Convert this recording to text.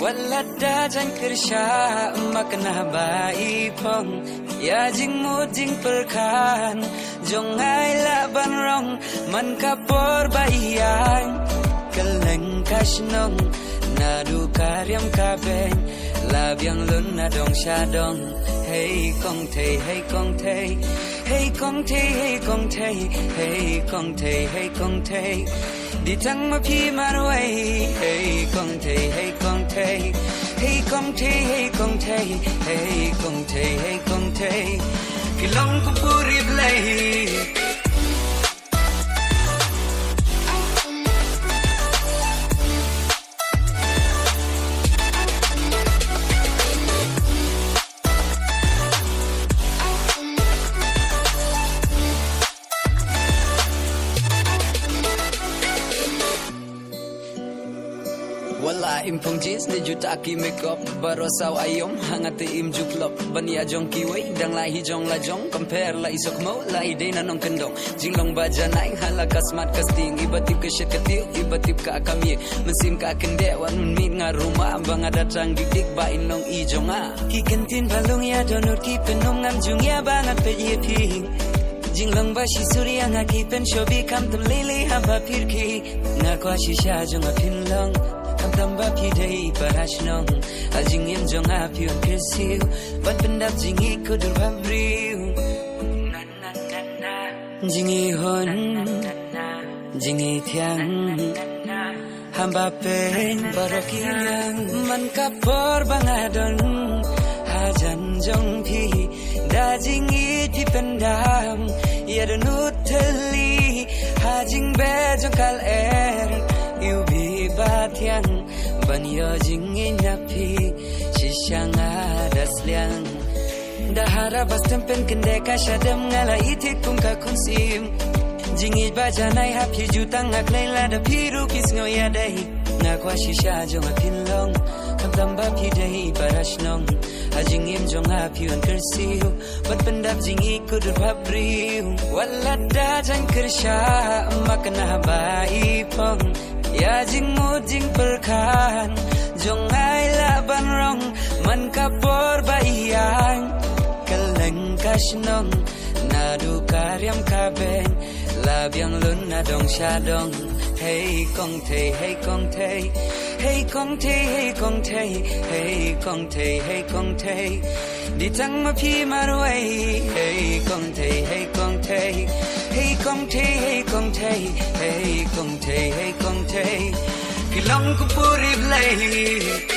Walada jan kersha makna bai pong ya jing mu jing perkan jong ai la ban rong man kapor bayang keleng kasnong nadu karyam kabeng labyang lun na dong shadong hey kong te hey kong te hey kong te hey kong te hey kong te hey kong te đi thăng mà phi mà nuôi hey kong te hey kong te hey kong te hey kong te hey kong te hey kong te kilong ko puri play Wala impong jeans ni juta ki makeup baro saw ayom hangate im juklop bania jong kiway dang lahi jong la jong compare la isok mo la ide na nong kendong jinglong baja nai halaka smart casting ibatip ke syekatiu ibatip ka kami mesim ka kende wan min nga rumah bang ada tang dik ba inong ijonga ki kentin balung ya donut ki penom ngam jung ya bangat pe ye ping jinglong ba shi surya nga ki pen shobi kam tum lele hamba pirki nga kwa shi sha jong a pinlong Tamba pi day parashnong ajing yem jong api on kirsiu ban pendap jingi kudur babriu jingi hon jingi thiang hamba pen barokiyang man kapor bangadon hajan jong pi da jingi pi pendam yadanut teli hajing be jong kal you be batiang ban yo jingi napi shisang adas liang dahara bas tempen kende ka shadam ngala itik kum ka kunsim jingi bajanai hapi jutang ak leila da piru kis ngoya dai nga kwa shisha jong pinlong kam tamba pi dai barashnong ajing im jong api on kersiu bat pendap jingi kudur babriu walada jan kersha makna bai pong ya jing mu jing perkan jong ai la ban rong man kapor bayang keleng kasnong nadu karyam kabeng labyang lun na dong shadong hey kong te hey kong te hey kong te hey kong te hey kong te hey kong te đi thăng mà phi mà nuôi hey kong te hey kong te hey kong te hey kong te hey kong te hey kong te kilong ko puri play